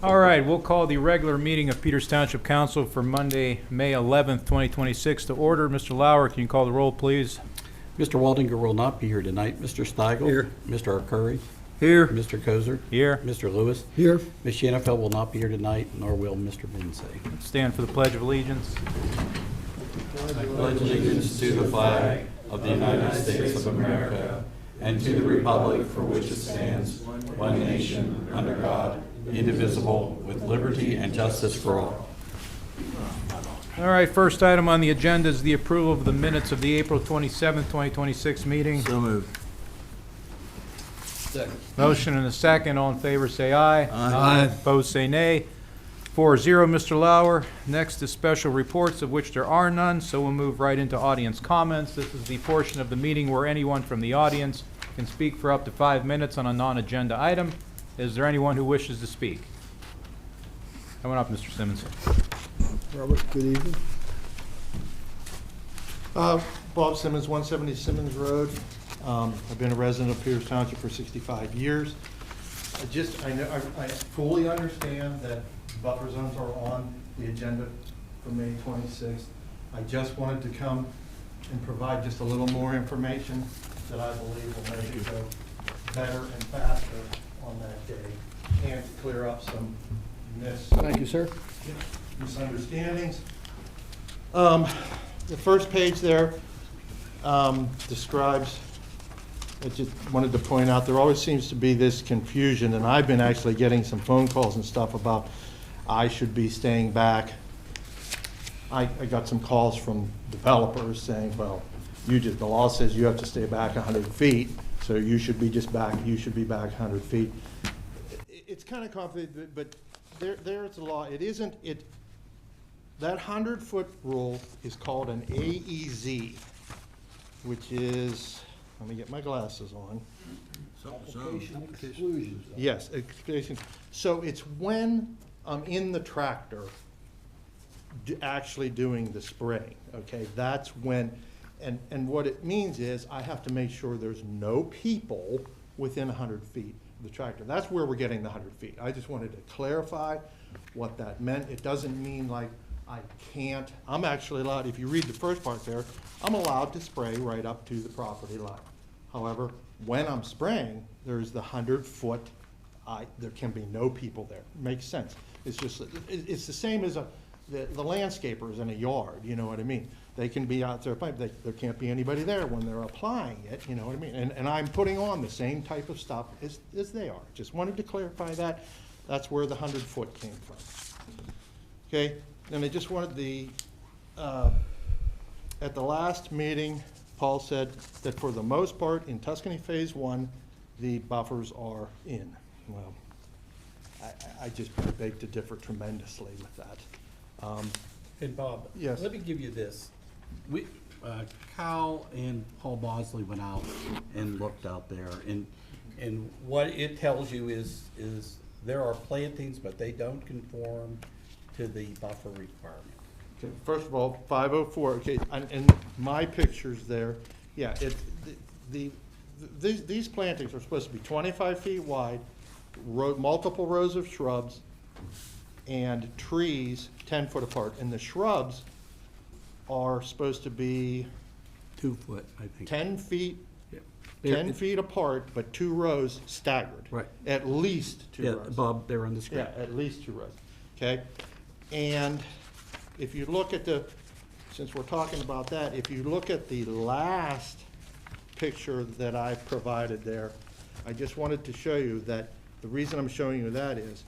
All right, we'll call the regular meeting of Peters Township Council for Monday, May 11th, 2026 to order. Mr. Lauer, can you call the roll, please? Mr. Waldinger will not be here tonight. Mr. Steigel? Here. Mr. Arcuri? Here. Mr. Kozer? Here. Mr. Lewis? Here. Ms. Shanafelt will not be here tonight, nor will Mr. Lindsay. Stand for the Pledge of Allegiance. I pledge allegiance to the flag of the United States of America and to the republic for which it stands, one nation, under God, indivisible, with liberty and justice for all. All right, first item on the agenda is the approval of the minutes of the April 27th, 2026 meeting. So moved. Second. Motion and a second. All in favor, say aye. Aye. Opposed, say nay. 4-0, Mr. Lauer. Next is special reports, of which there are none, so we'll move right into audience comments. This is the portion of the meeting where anyone from the audience can speak for up to 5 minutes on a non-agenda item. Is there anyone who wishes to speak? Coming up, Mr. Simmons. Robert, good evening. Bob Simmons, 170 Simmons Road. I've been a resident of Peters Township for 65 years. I fully understand that buffer zones are on the agenda for May 26th. I just wanted to come and provide just a little more information that I believe will make it go better and faster on that day and clear up some Thank you, sir. misunderstandings. The first page there describes, I just wanted to point out, there always seems to be this confusion, and I've been actually getting some phone calls and stuff about I should be staying back. I got some calls from developers saying, well, the law says you have to stay back 100 feet, so you should be back 100 feet. It's kind of complicated, but there's a law. It isn't, that 100-foot rule is called an AEZ, which is, let me get my glasses on. Application exclusions. Yes, exclusion. So it's when I'm in the tractor actually doing the spraying, okay? That's when, and what it means is I have to make sure there's no people within 100 feet of the tractor. That's where we're getting the 100 feet. I just wanted to clarify what that meant. It doesn't mean like I can't, I'm actually allowed, if you read the first part there, I'm allowed to spray right up to the property line. However, when I'm spraying, there's the 100-foot, there can be no people there. Makes sense. It's just, it's the same as the landscapers in a yard, you know what I mean? They can be out there, but there can't be anybody there when they're applying it, you know what I mean? And I'm putting on the same type of stuff as they are. Just wanted to clarify that. That's where the 100-foot came from. Okay, then I just wanted at the last meeting, Paul said that for the most part in Tuscany Phase 1, the buffers are in. Well, I just beg to differ tremendously with that. And Bob, Yes. let me give you this. Kyle and Paul Bosley went out and looked out there, and what it tells you is there are plantings, but they don't conform to the buffer requirement. Okay, first of all, 504, okay, and my pictures there, yeah, these plantings are supposed to be 25 feet wide, multiple rows of shrubs, and trees 10 foot apart. And the shrubs are supposed to be 2 foot, I think. 10 feet, Yeah. 10 feet apart, but 2 rows staggered. Right. At least 2 Yeah, rows. Bob, they're on the screen. Yeah, at least 2 rows, okay? And if you look at since we're talking about that, if you look at the last picture that I provided there, I just wanted to show you that the reason I'm showing you that is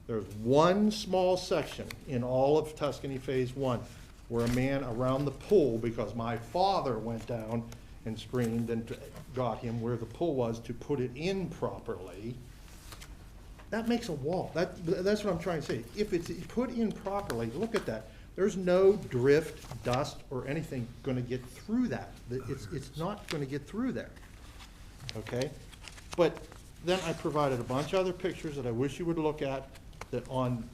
there's one small section in all of Tuscany Phase 1 where a man around the pool, because my father went down and screened and got him where the pool was to put it in properly. That makes a wall. That's what I'm trying to say. If it's put in properly, look at that. There's no drift, dust, or anything going to get through that. It's not going to get through there, okay? But then I provided a bunch of other pictures that I wish you would look at that on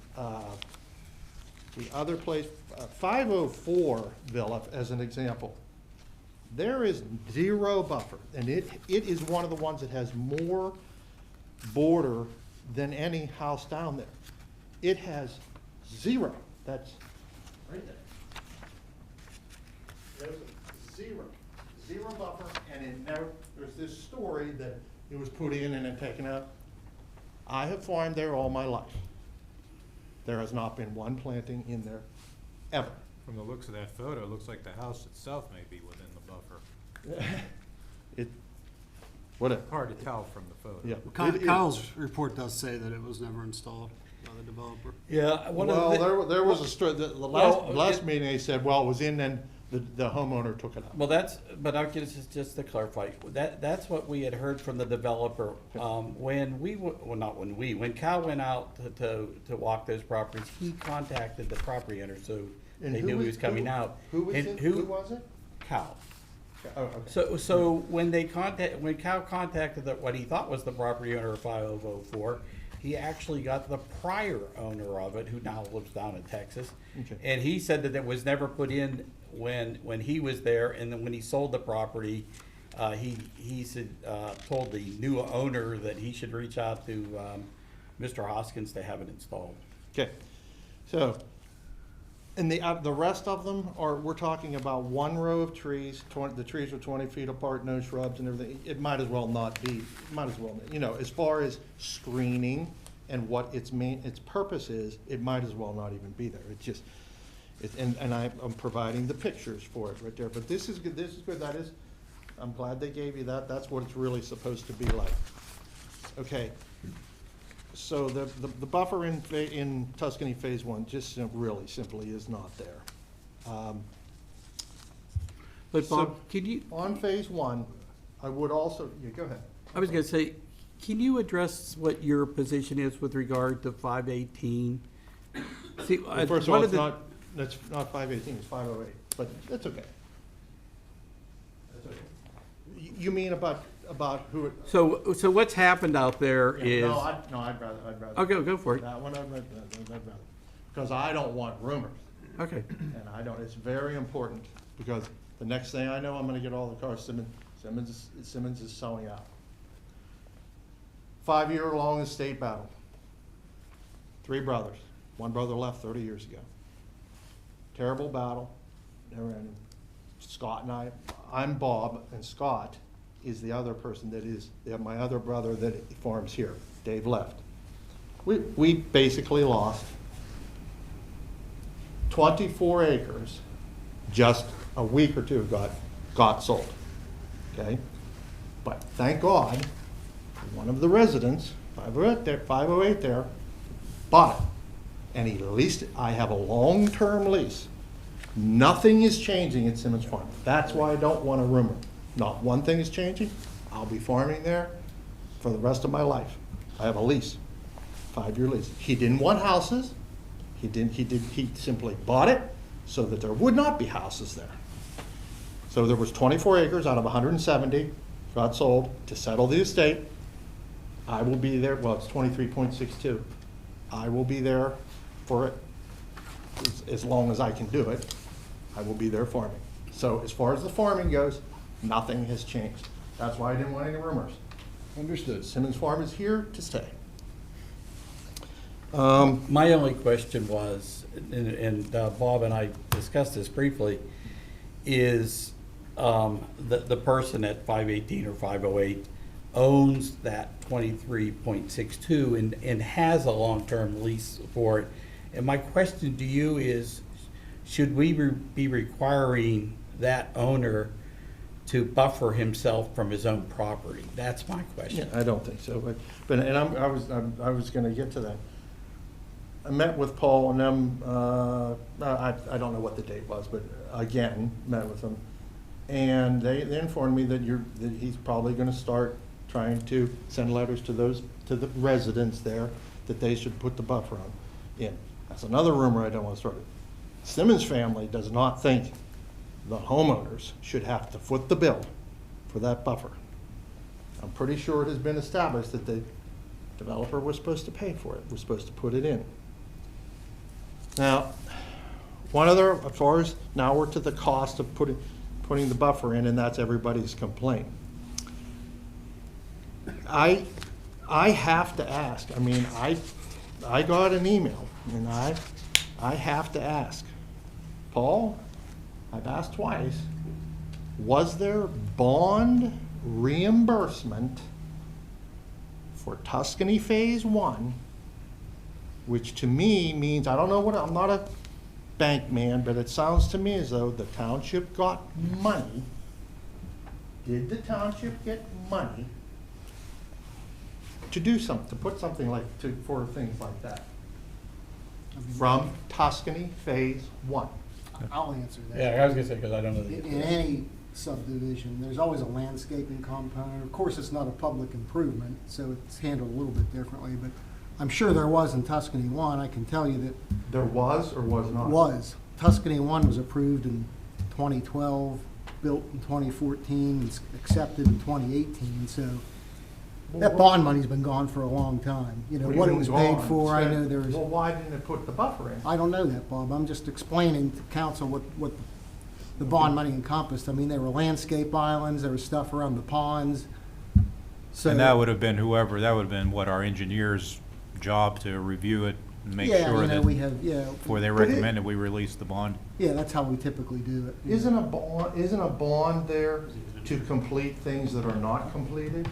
the other place, 504 Villa, as an example. There is 0 buffer, and it is one of the ones that has more border than any house down there. It has zero, that's right there. There's a zero buffer, and it never, there's this story that it was put in and then taken out. I have farmed there all my life. There has not been one planting in there, ever. From the looks of that photo, it looks like the house itself may be within the buffer. It, whatever. Hard to tell from the photo. Yeah. Kyle's report does say that it was never installed by the developer. Yeah, Well, there was a story, the last meeting, they said, well, it was in, then the homeowner took it out. well, but I'll just to clarify, that's what we had heard from the developer. When Cal went out to walk those properties, he contacted the property owner, so And they who knew he was coming out. Who was And it? Who was it? Cal. Oh, okay. So when Cal contacted what he thought was the property owner of 5004, he actually got the prior owner of it, who now lives down in Texas. Okay. And he said that it was never put in when he was there, and then when he sold the property, he said, told the new owner that he should reach out to Mr. Hoskins to have it installed. Okay, so, and the rest of them are, we're talking about one row of trees, the trees are 20 feet apart, no shrubs and everything. It might as well not be, as far as screening and what its purpose is, it might as well not even be there. It's just, and I'm providing the pictures for it right there, but this is good, I'm glad they gave you that, that's what it's really supposed to be like. Okay, so the buffer in Tuscany Phase 1 just really simply is not there. But So, Bob, can you, On Phase 1, I would also, yeah, go ahead. I was gonna say, can you address what your position is with regard to 518? See, Well, first of all, it's not 518, it's 508, but that's okay. That's okay. You mean about who it? So what's happened out there is, No, I'd rather. okay, go for it. That one, I'd rather, because I don't want rumors, Okay, and I don't, it's very important, because the next thing I know, I'm gonna get all the cars, Simmons is selling out. 5-year-long estate battle. 3 brothers, one brother left 30 years ago. Terrible battle, never ending. Scott and I'm Bob, and Scott is the other person that is, my other brother that farms here. Dave left. We basically lost 24 acres, just a week or two got sold, okay? But thank God, one of the residents, 508 there, bought it. And he leased it. I have a long-term lease. Nothing is changing at Simmons Farm. That's why I don't want a rumor. Not one thing is changing. I'll be farming there for the rest of my life. I have a lease, 5-year lease. He didn't want houses. He simply bought it so that there would not be houses there. So there was 24 acres out of 170, got sold to settle the estate. I will be there, well, it's 23.62. I will be there for it as long as I can do it. I will be there farming. So as far as the farming goes, nothing has changed. That's why I didn't want any rumors. Understood. Simmons Farm is here to stay. My only question was, and Bob and I discussed this briefly, is the person at 518 or 508 owns that 23.62 and has a long-term lease for it. And my question to you is, should we be requiring that owner to buffer himself from his own property? That's my question. I don't think so, but I was gonna get to that. I met with Paul and them, I don't know what the date was, but again, met with them. And they informed me that he's probably gonna start trying to send letters to the residents there that they should put the buffer in. That's another rumor I don't want to start. Simmons family does not think the homeowners should have to foot the bill for that buffer. I'm pretty sure it has been established that the developer was supposed to pay for it, was supposed to put it in. Now, one other, as far as, now we're to the cost of putting the buffer in, and that's everybody's complaint. I have to ask, I mean, I got an email, and I have to ask, Paul, I've asked twice, was there bond reimbursement for Tuscany Phase 1, which to me means, I don't know what, I'm not a bank man, but it sounds to me as though the township got money. Did the township get money to do something, to put something like, for things like that? From Tuscany Phase 1. I'll answer that. Yeah, I was gonna say, because I don't know. In any subdivision, there's always a landscaping component. Of course, it's not a public improvement, so it's handled a little bit differently, but I'm sure there was in Tuscany 1. I can tell you that There was or was not? was. Tuscany 1 was approved in 2012, built in 2014, and accepted in 2018, so that bond money's been gone for a long time. You know, what it was paid for, I know there was. Well, why didn't it put the buffer in? I don't know that, Bob. I'm just explaining to council what the bond money encompassed. I mean, there were landscape islands, there was stuff around the ponds. So And that would have been whoever, that would have been what, our engineer's job to review it and make yeah, sure you know, that we have, yeah. before they But it- recommended we release the bond. Yeah, that's how we typically do it. Isn't a bond there to complete things that are not completed?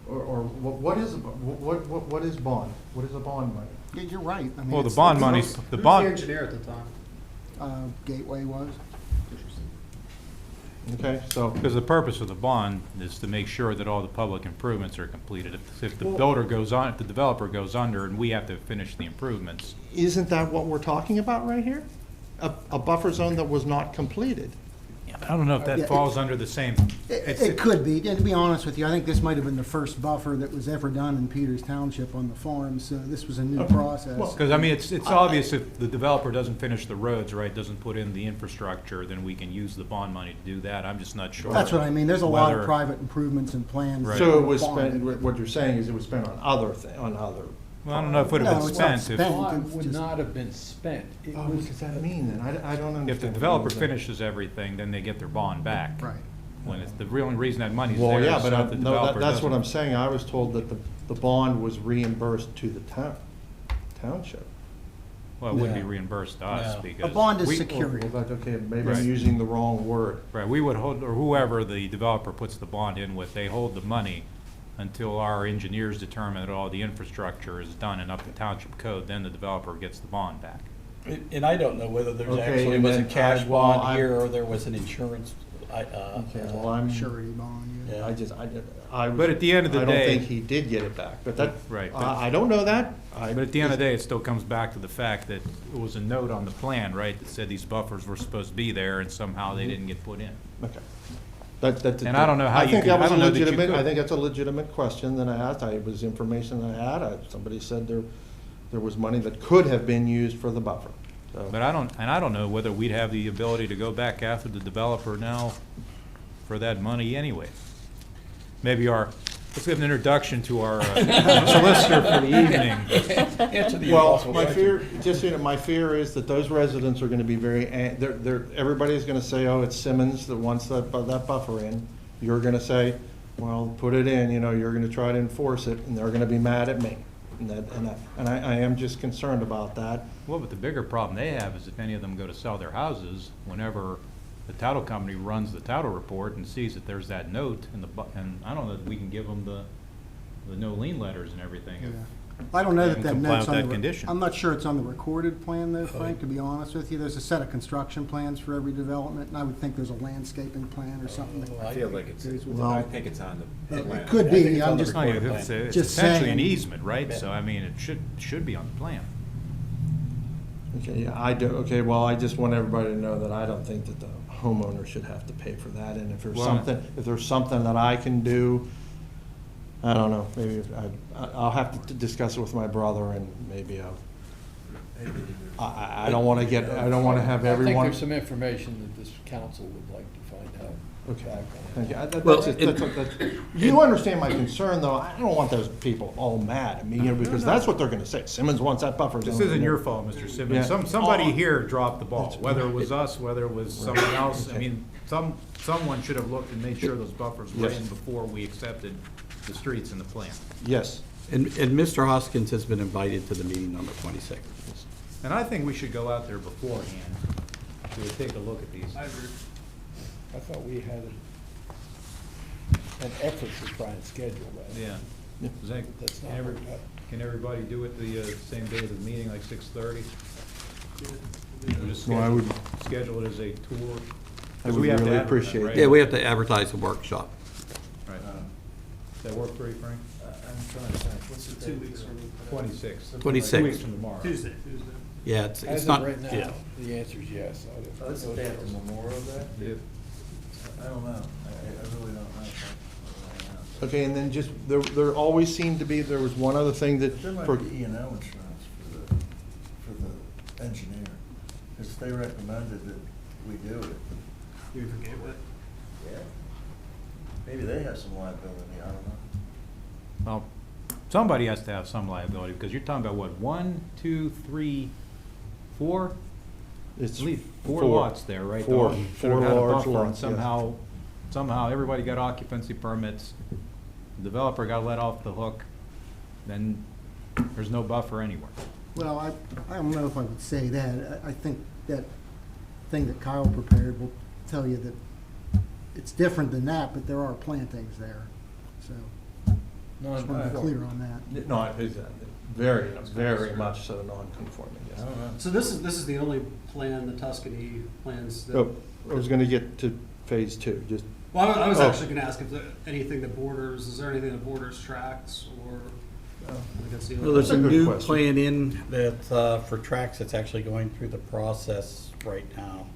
Or what is bond? What is a bond money? Yeah, you're right. I mean, Well, the it's- bond it's- money's, the Who's the bond, engineer at the time? Gateway was. Okay, so, because the purpose of the bond is to make sure that all the public improvements are completed. If the builder goes on, if the developer goes under and we have to finish the improvements, isn't that what we're talking about right here? A buffer zone that was not completed? yeah, but I don't know if Yeah, that falls under the same. It could be, and to be honest with you, I think this might have been the first buffer that was ever done in Peters Township on the farm, so this was a new process. Because, I mean, it's obvious if the developer doesn't finish the roads, right, doesn't put in the infrastructure, then we can use the bond money to do that. I'm just not sure. That's what I mean. There's a lot of whether- private improvements and plans. Right. So it was bonded. spent, what you're saying is it was spent on other. Well, I don't know if it would No, have been it's not spent spent. Bond It's would just- not have been spent. It Oh, what was, does that mean then? I don't understand. if the developer finishes everything, then they get their bond back. Right. When it's, the real reason that money's Well, there yeah, is but so if the no, developer that's what I'm doesn't. saying. I was told that the bond was reimbursed to the township. Well, it wouldn't be No. reimbursed to us No. because. A bond is we- security. Well, that's okay, maybe Right. I'm using the wrong word. Right, we would hold, or whoever the developer puts the bond in with, they hold the money until our engineers determine that all the infrastructure is done and up to township code, then the developer gets the bond back. and I don't know whether there's Okay, actually and was a then cash well, bond here or there was an insurance. Okay, well, I'm, Surety bond, yeah. Yeah. I was. But at the end of the I day- don't think he did get it back, but that, Right, but- I don't know that. But at the end of the day, it still comes back to the fact that it was a note on the plan, right, that said these buffers were supposed to be there and somehow they didn't get put in. Okay. And I don't know how I you think could- that was I a don't know that you legitimate, I could. think that's a legitimate question that I asked. It was information I had. Somebody said there was money that could have been used for the buffer. So- But I don't know whether we'd have the ability to go back after the developer now for that money anyway. Maybe let's give an introduction to our solicitor for the evening. Answer the Well, impossible my question. fear, just, you know, my fear is that those residents are gonna be very, everybody's gonna say, oh, it's Simmons that wants that buffer in. You're gonna say, well, put it in, you know, you're gonna try to enforce it, and they're gonna be mad at me. And I am just concerned about that. Well, but the bigger problem they have is if any of them go to sell their houses, whenever the title company runs the title report and sees that there's that note in and I don't know that we can give them the no lien letters and everything. Yeah. I don't know Yeah, that that and comply note's with on that the, condition. I'm not sure it's on the recorded plan though, Frank, to be honest with you. There's a set of construction plans for every development, and I would think there's a landscaping plan or something that I feel like it's, goes with Well, I it. think it's on the. It plan. could I think be, it's I'm on the just, Oh, yeah, recorded it's plan. it's Just essentially an saying. easement, right? So, I mean, it should be on the plan. Okay, yeah, okay, well, I just want everybody to know that I don't think that the homeowner should have to pay for that, and if Well- there's something that I can do, I don't know, maybe I'll have to discuss it with my brother, and maybe I don't wanna have I think everyone. there's some information that this council would like to find out. Okay, thank you. Well, You understand my concern, though, I don't want those people all mad at me, you know, because that's what they're gonna say, Simmons wants that buffer zone. This isn't your fault, Mr. Simmons. Yeah. Somebody here dropped the ball, whether it was us, whether it was someone else. I Okay. mean, someone should have looked and made sure those buffers were Yes. in before we accepted the streets in the plan. Yes, And Mr. Hoskins has been invited to the meeting on the 26th. And I think we should go out there beforehand to take a look at these. I thought we had an effort to try and schedule that. Yeah. Does that- That's not can worked out. Can everybody do it the same day of the meeting, like 6:30? We'll just Well, I would- schedule it as a tour. I 'Cause would we have to really advertise, appreciate right? Yeah, we have to advertise the workshop. Right. Does that work for you, Frank? I'm trying to think, what's the 2 weeks from? 26. 26. 2 weeks from tomorrow. Tuesday. Yeah, it's As not. of right yeah. now, the answer is yes. I That's the day after Memorial Day? Yeah. I don't know. I really don't know. Okay, and then just, there always seemed to be, there was one other thing that, There might for, be E&O insurance for the engineer, because they recommended that we do it. You forgave it? Yeah. Maybe they have some liability, I don't know. Well, somebody has to have some liability, because you're talking about what, 1, 2, 3, 4? it's I believe four four. lots there, right? Four. That Four had a large buffer, and lots, yes. somehow everybody got occupancy permits. The developer got let off the hook, then there's no buffer anywhere. Well, I don't know if I would say that. I think that thing that Kyle prepared will tell you that it's different than that, but there are plantings there. So, just want to be clear on that. No, it's very, very much so non-conforming, I yes. don't know. So this is the only plan, the Tuscany plans that. Oh, I was gonna get to phase 2, just, Well, I was Oh. actually gonna ask if there, anything that borders, is there anything that borders tracks or? I guess the Well, other- there's a That's a good new question. plan in that, for tracks that's actually going through the process right now.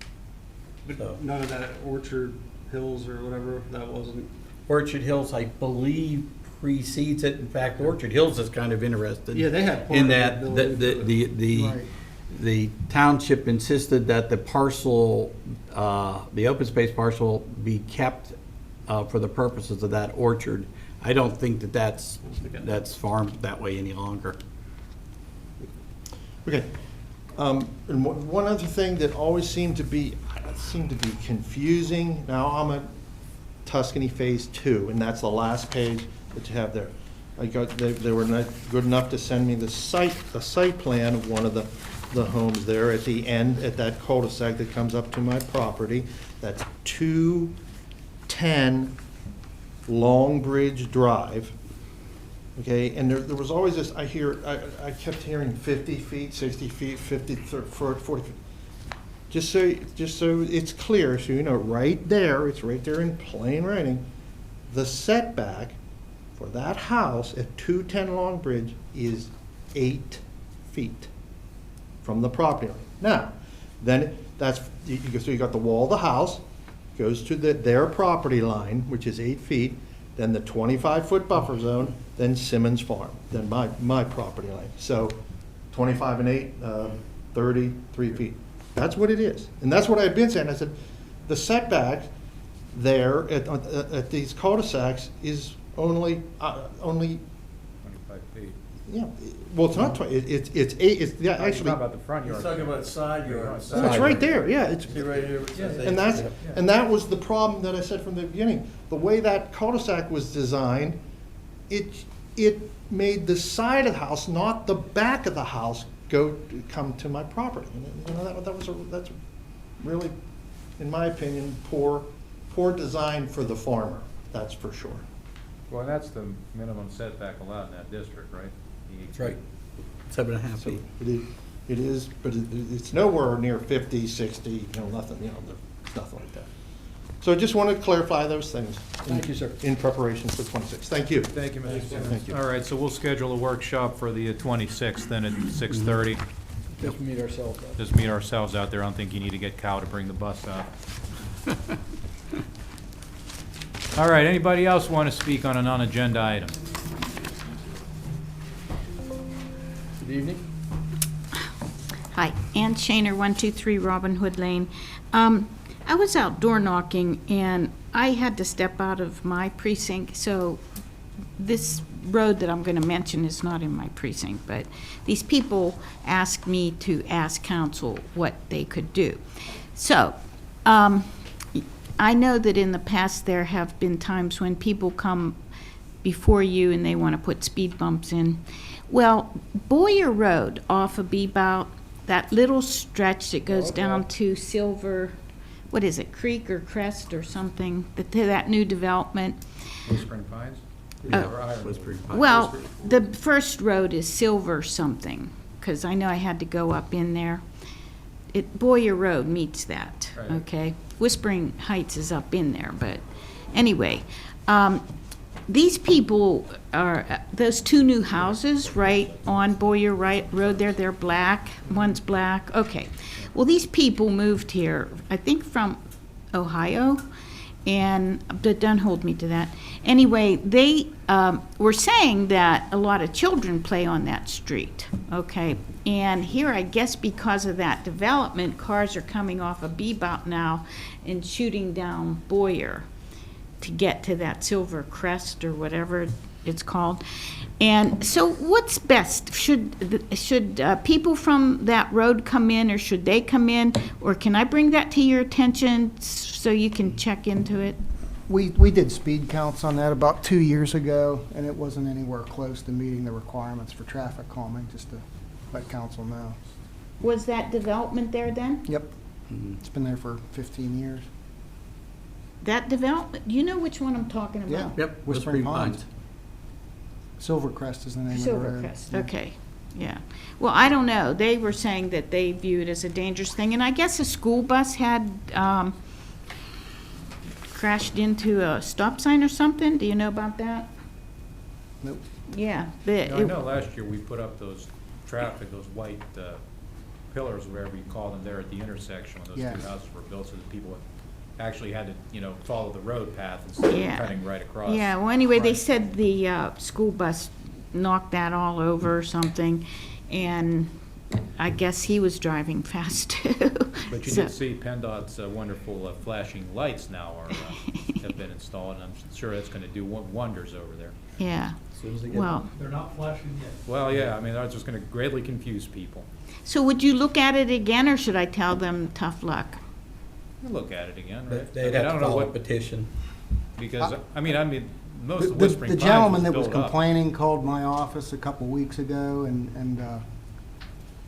So- But none of that Orchard Hills or whatever, that wasn't. Orchard Hills, I believe, precedes it. In fact, Orchard Hills is kind of interested. Yeah, they had part In of that, the the, building the, Right. the township insisted that the parcel, the open space parcel be kept, for the purposes of that orchard. I don't think that that's farmed that way any longer. okay. And one other thing that always seemed to be confusing, now I'm at Tuscany Phase 2, and that's the last page that you have there. They were not good enough to send me the site plan of one of the homes there at the end, at that cul-de-sac that comes up to my property. That's 210 Long Bridge Drive. Okay, and there was always this, I kept hearing 50 feet, 60 feet, 50, 40 feet. Just so it's clear, so you know, right there, it's right there in plain writing, the setback for that house at 210 Long Bridge is 8 feet from the property line. Now, then so you got the wall of the house, goes to their property line, which is 8 feet, then the 25-foot buffer zone, then Simmons Farm, then my property line. So 25 and 8, 33 feet. That's what it is. And that's what I've been saying. I said, the setback there at these cul-de-sacs is only, 25 feet. yeah, well, it's not 20, it's 8, it's, yeah, You're actually, talking about the front He's yard. talking about side yard. it's right there, yeah, it's, See right here, it says and that's, 8 feet. and that was the problem that I said from the beginning. The way that cul-de-sac was designed, it made the side of the house, not the back of the house, come to my property. And, you know, that's really, in my opinion, poor design for the farmer, that's for sure. Well, that's the minimum setback allowed in that district, right? The 8 That's right. feet. 7.5 So feet. it is, but it's nowhere near 50, 60, you know, nothing, nothing like that. So I just wanted to clarify those things. Thank you, sir. In preparation for 26. Thank you. Thank you, Mr. Simmons. Thank you. All right, so we'll schedule a workshop for the 26th, then at 6:30. Just meet ourselves out. Just meet ourselves out there. I don't think you need to get Cal to bring the bus out. All right, anybody else want to speak on a non-agenda item? Good evening. Hi, Ann Shaner, 123 Robin Hood Lane. I was out door knocking, and I had to step out of my precinct, so this road that I'm going to mention is not in my precinct, but these people asked me to ask council what they could do. So, I know that in the past there have been times when people come before you and they want to put speed bumps in. Well, Boyer Road off of Bebout, that little stretch that goes down to Silver, what is it, Creek or Crest or something, that new development. Whispering Pines? Whispering Pines. Well, the first road is Silver something, because I know I had to go up in there. Boyer Road meets that, Right. okay? Whispering Heights is up in there, but anyway, these people are, those two new houses right on Boyer Road there, they're black, one's black, okay. Well, these people moved here, I think from Ohio, but don't hold me to that. Anyway, they were saying that a lot of children play on that street, okay? And here, I guess because of that development, cars are coming off of Bebout now and shooting down Boyer to get to that Silver Crest or whatever it's called. And so what's best? Should people from that road come in, or should they come in? Or can I bring that to your attention so you can check into it? We did speed counts on that about 2 years ago, and it wasn't anywhere close to meeting the requirements for traffic calming, just to let council know. Was that development there then? Yep, it's been there for 15 years. That development, you know which one I'm talking about? Yeah. Yep, Whispering Whispering Pines. Pines. Silvercrest is the name of the road. Silvercrest, Yeah. okay, yeah. Well, I don't know, they were saying that they view it as a dangerous thing, and I guess a school bus had crashed into a stop sign or something, do you know about that? Nope. Yeah. I know last year we put up those those white pillars, whatever you call them, there at the intersection when those Yes. two houses were built, so that people actually had to, follow the road path instead Yeah. of cutting right across. Yeah, well, anyway, they Right. said the school bus knocked that all over or something, and I guess he was driving fast too. But you So- did see PennDOT's wonderful flashing lights now have been installed, and I'm sure that's gonna do wonders over there. Yeah, As soon as they get well, They're not flashing yet. Well, yeah, I mean, that's just gonna greatly confuse people. so would you look at it again, or should I tell them tough luck? We'll look at it again, right? They'd I mean, have I to don't know file a what, petition. because, I mean, most of The Whispering Pines gentleman that was built up. complaining called my office a couple weeks ago, and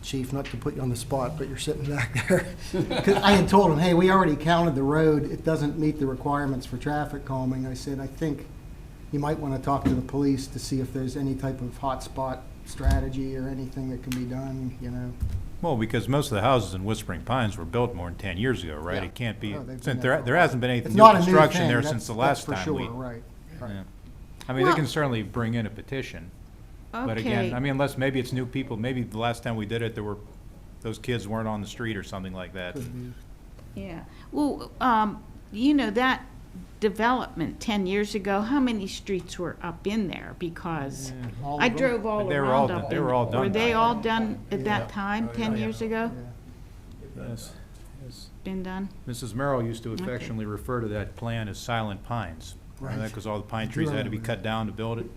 Chief, not to put you on the spot, but you're sitting back there. 'Cause I had told him, hey, we already counted the road, it doesn't meet the requirements for traffic calming. I said, I think you might want to talk to the police to see if there's any type of hotspot strategy or anything that can be done. Well, because most of the houses in Whispering Pines were built more than 10 years ago, right? Yeah. It can't be, Oh, they've been since there there for a there while. hasn't been anything It's new not a new construction thing, there that's- since the that's last for time sure, we. right. Yeah. I mean, they Well- can certainly bring in a petition, but again, Okay. I mean, unless maybe it's new people, maybe the last time we did it, those kids weren't on the street or something like that. Could be. Yeah, well, that development 10 years ago, how many streets were up in there? Because All I of them? drove all But they were all around done- up they in were all there. done Were they by all then. done at that Yeah. time, 10 years ago? Yeah. Yes, yes. Been done? Mrs. Merrill used to Okay. affectionately refer to that plan as silent pines. Remember that, Right. because all the pine I do trees had to be remember cut down to build it?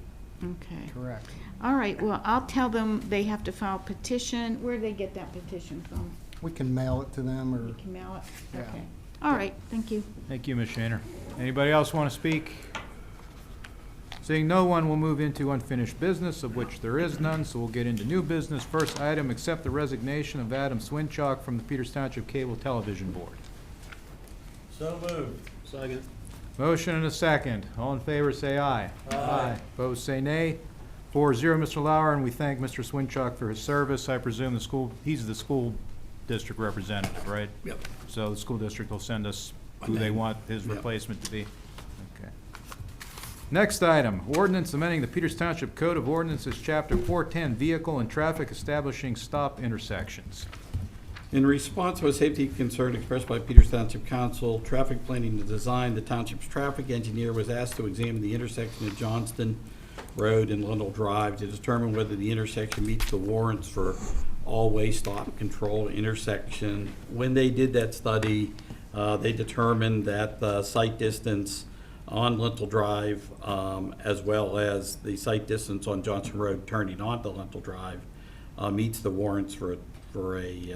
Okay. Correct. All right, well, I'll tell them they have to file a petition. Where do they get that petition from? We can mail it to them, or You can mail it? Yeah. Okay. All right, thank you. Thank you, Ms. Shaner. Anybody else want to speak? Seeing no one, we'll move into unfinished business, of which there is none, so we'll get into new business. First item, accept the resignation of Adam Swinchock from the Peters Township Cable Television Board. So moved. Second. Motion and a second. All in favor, say aye. Aye. Opposed, say nay. 4-0, Mr. Lauer, and we thank Mr. Swinchock for his service. I presume he's the school district representative, right? Yep. So the school district will send us who they want his Yep. replacement to be. Okay. Next item, ordinance amending the Peters Township Code of Ordinances, Chapter 410, Vehicle and Traffic Establishing Stop Intersections. In response to a safety concern expressed by Peters Township Council, Traffic Planning and Design, the township's traffic engineer was asked to examine the intersection of Johnston Road and Lundell Drive to determine whether the intersection meets the warrants for all-way stop control intersection. When they did that study, they determined that the sight distance on Lundell Drive, as well as the sight distance on Johnson Road turning onto Lundell Drive, meets the warrants for a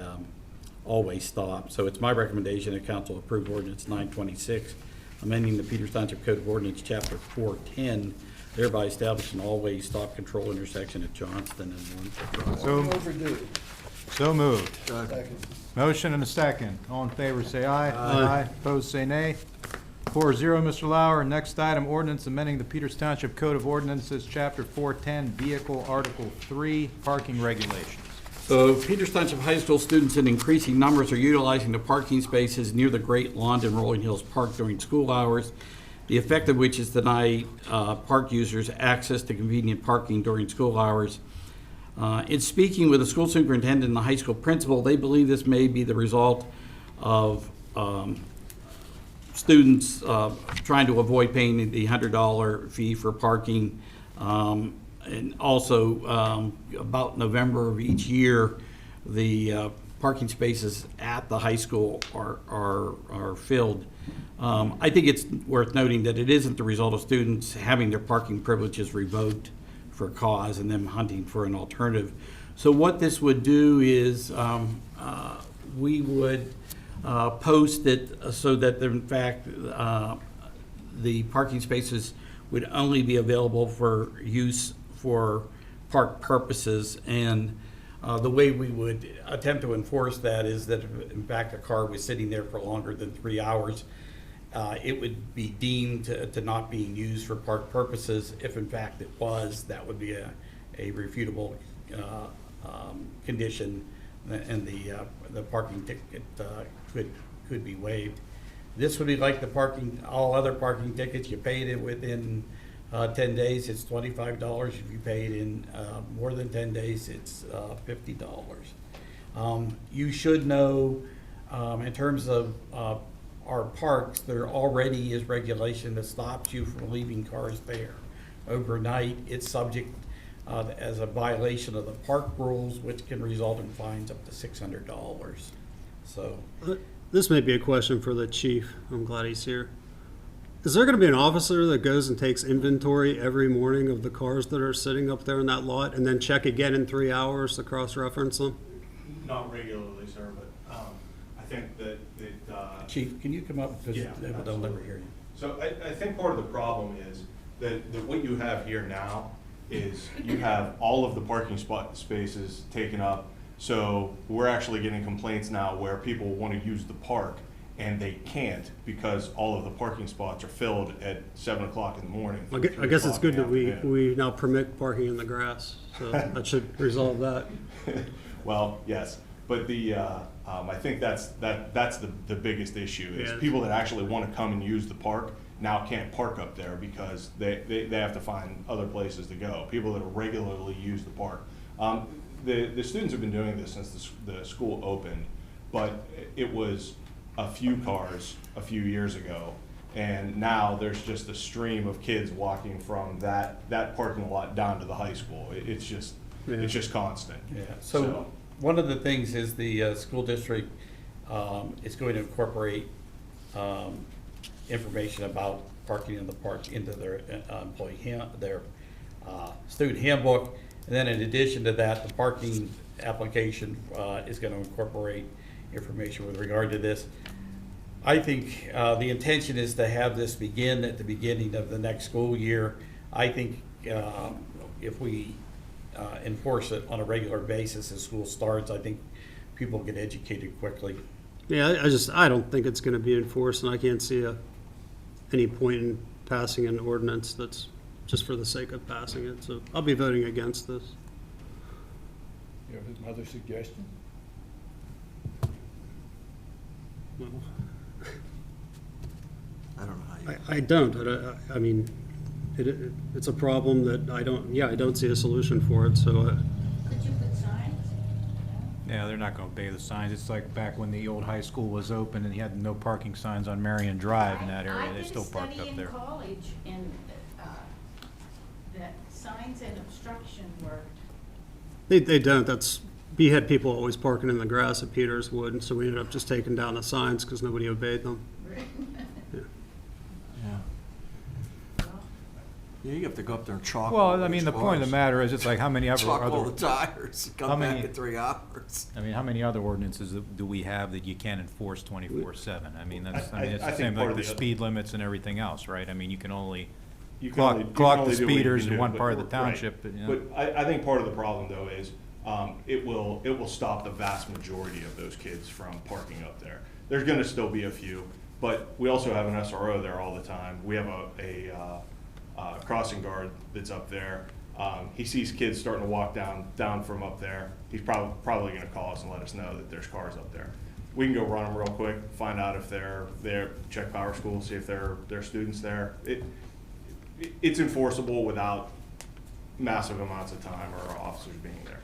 all-way stop. So it's my recommendation that council approve ordinance 926, amending the Peters Township Code of Ordinance, Chapter 410, thereby establishing an all-way stop control intersection at Johnston and one. So, Overdue. so moved. Second. Motion and a second. All in favor, say aye. Aye. Opposed, say nay. 4-0, Mr. Lauer. Next item, ordinance amending the Peters Township Code of Ordinances, Chapter 410, Vehicle, Article 3, Parking Regulations. So Peters Township High School students in increasing numbers are utilizing the parking spaces near the Great Lawn and Rolling Hills Park during school hours, the effect of which is to deny park users access to convenient parking during school hours. In speaking with the school superintendent and the high school principal, they believe this may be the result of students trying to avoid paying the $100 fee for parking. And also, about November of each year, the parking spaces at the high school are filled. I think it's worth noting that it isn't the result of students having their parking privileges revoked for cause and them hunting for an alternative. So what this would do is we would post it so that in fact the parking spaces would only be available for use for park purposes. And the way we would attempt to enforce that is that if in fact a car was sitting there for longer than 3 hours, it would be deemed to not being used for park purposes. If in fact it was, that would be a refutable condition, and the parking ticket could be waived. This would be like the parking, all other parking tickets. You paid it within 10 days, it's $25. If you paid in more than 10 days, it's $50. You should know, in terms of our parks, there already is regulation that stops you from leaving cars there overnight. It's subject as a violation of the park rules, which can result in fines up to $600. So, This may be a question for the chief. I'm glad he's here. Is there going to be an officer that goes and takes inventory every morning of the cars that are sitting up there in that lot and then check again in 3 hours to cross-reference them? Not regularly, sir, but I think that Chief, can you come up, because Yeah, they'll never hear you. so I think part of the problem is that what you have here now is you have all of the parking spaces taken up. So we're actually getting complaints now where people want to use the park and they can't because all of the parking spots are filled at 7 o'clock in the morning. I guess it's good that we, 3 o'clock in the we now permit parking in the grass, so that should resolve that. afternoon. Well, yes, but I think that's the biggest issue is Yeah. people that actually want to come and use the park now can't park up there because they have to find other places to go. People that regularly use the park. The students have been doing this since the school opened, but it was a few cars a few years ago, and now there's just a stream of kids walking from that parking lot down to the high school. It's just constant. Yeah, so one of the things is the school district is going to incorporate information about parking in the park into their their student handbook. And then in addition to that, the parking application is going to incorporate information with regard to this. I think the intention is to have this begin at the beginning of the next school year. I think if we enforce it on a regular basis as school starts, I think people get educated quickly. Yeah, I don't think it's gonna be enforced, and I can't see any point in passing an ordinance that's just for the sake of passing it, so I'll be voting against this. You have another suggestion? Well, I don't know how you. I don't, I mean, it's a problem that I don't see a solution for it, so, Could you put signs? Yeah, they're not gonna obey the signs. It's like back when the old high school was open and you had no parking signs on Marion Drive in that area. They still parked up I did a there. study in college, and that signs and obstruction worked. they don't, we had people always parking in the grass at Peterswood, and so we ended up just taking down the signs because nobody obeyed them. Yeah, you have to go up there and chalk. all Well, I mean, those the point of the cars. matter is, it's like, how many Chalk all other, the tires, How come many- back in 3 hours. I mean, how many other ordinances do we have that you can't enforce 24/7? I mean, it's I the think same part like of the the- speed limits and everything else, right? I mean, you can only you can Clock- only, you can clock the only do what you speeders can in do, one but- part of the right. township, but, you know. But I think part of the problem though is, it will stop the vast majority of those kids from parking up there. There's gonna still be a few, but we also have an SRO there all the time. We have a crossing guard that's up there. He sees kids starting to walk down from up there. He's probably gonna call us and let us know that there's cars up there. We can go run them real quick, find out if they're there, check Power School, see if they're students there. It's enforceable without massive amounts of time or officers being there.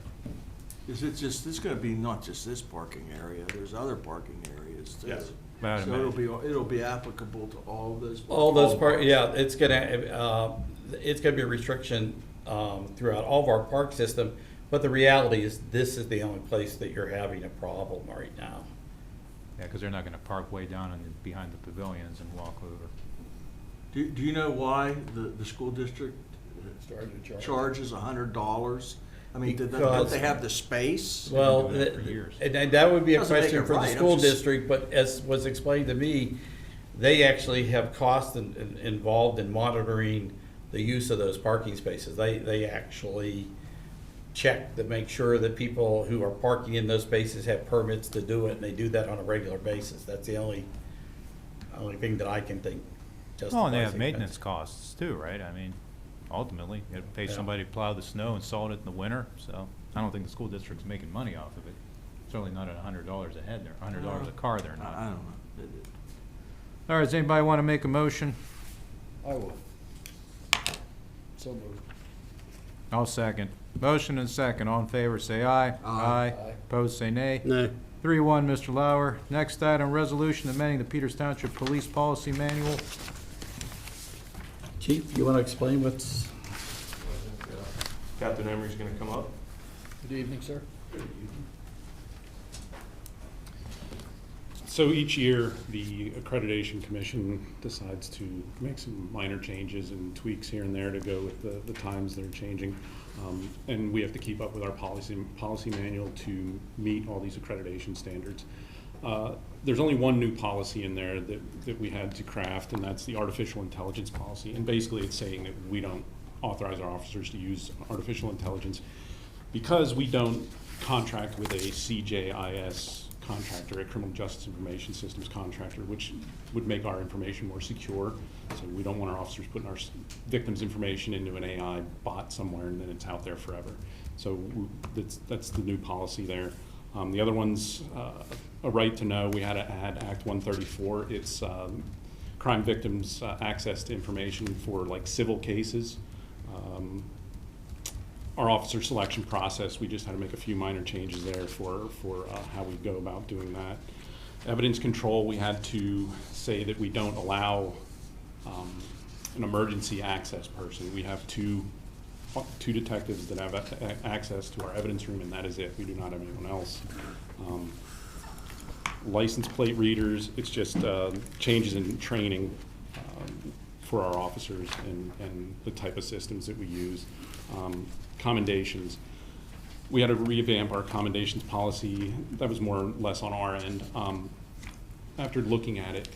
Is it just, it's gonna be not just this parking area, there's other parking areas too. Yes. I'd So it'll be applicable to all of those. All those part, yeah, it's gonna be a restriction throughout all of our park system, but the reality is, this is the only place that you're having a problem right now. Yeah, because they're not gonna park way down behind the pavilions and walk over. Do you know why the school district Started to charge. charges $100? I mean, don't Because- they have the space? Well, been doing that for years. and that would be a Doesn't make question it for the right, I'm school just- district, but as was explained to me, they actually have costs involved in monitoring the use of those parking spaces. They actually check to make sure that people who are parking in those spaces have permits to do it, and they do that on a regular basis. That's the only thing that I can think justifies. Oh, and they have the maintenance expense. costs too, right? I mean, ultimately, you have to pay Yeah. somebody to plow the snow and salt it in the winter, so I don't think the school district's making money off of it. Certainly not at $100 a head, they're $100 a car, they're I not. don't know. All right, does anybody want to make a motion? I will. So moved. I'll second. Motion and second, all in favor, say aye. Aye. Opposed, say nay. No. 3-1, Mr. Lauer. Next item, resolution amending the Peters Township Police Policy Manual. Chief, you want to explain what's? Captain Emery's gonna come up. Good evening, sir. So each year, the Accreditation Commission decides to make some minor changes and tweaks here and there to go with the times that are changing. And we have to keep up with our policy manual to meet all these accreditation standards. There's only one new policy in there that we had to craft, and that's the artificial intelligence policy. And basically, it's saying that we don't authorize our officers to use artificial intelligence because we don't contract with a CJIS contractor, a criminal justice information systems contractor, which would make our information more secure. So we don't want our officers putting our victims' information into an AI bot somewhere and then it's out there forever. So that's the new policy there. The other one's a right to know. We had to add Act 134. It's crime victims' access to information for like civil cases. Our officer selection process, we just had to make a few minor changes there for how we go about doing that. Evidence control, we had to say that we don't allow an emergency access person. We have two detectives that have access to our evidence room, and that is it. We do not have anyone else. License plate readers, it's just changes in training for our officers and the type of systems that we use. Commendations. We had to revamp our commendations policy. That was more or less on our end. After looking at it,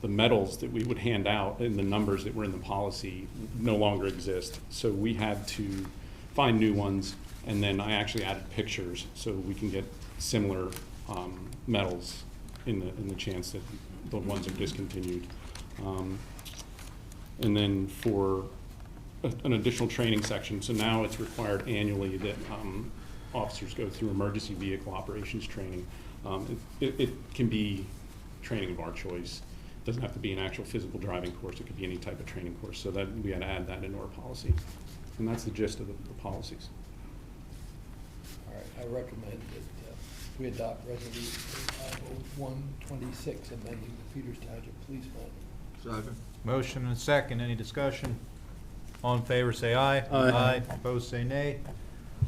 the medals that we would hand out and the numbers that were in the policy no longer exist. So we had to find new ones, and then I actually added pictures so we can get similar medals in the chance that the ones are discontinued. And then for an additional training section, so now it's required annually that officers go through emergency vehicle operations training. It can be training of our choice. It doesn't have to be an actual physical driving course. It could be any type of training course. So that we had to add that into our policy. And that's the gist of the policies. All right, I recommend that we adopt resolution 126, amending the Peters Township Police Manual. Second. Motion and second, any discussion? All in favor, say aye. Aye. Opposed, say nay.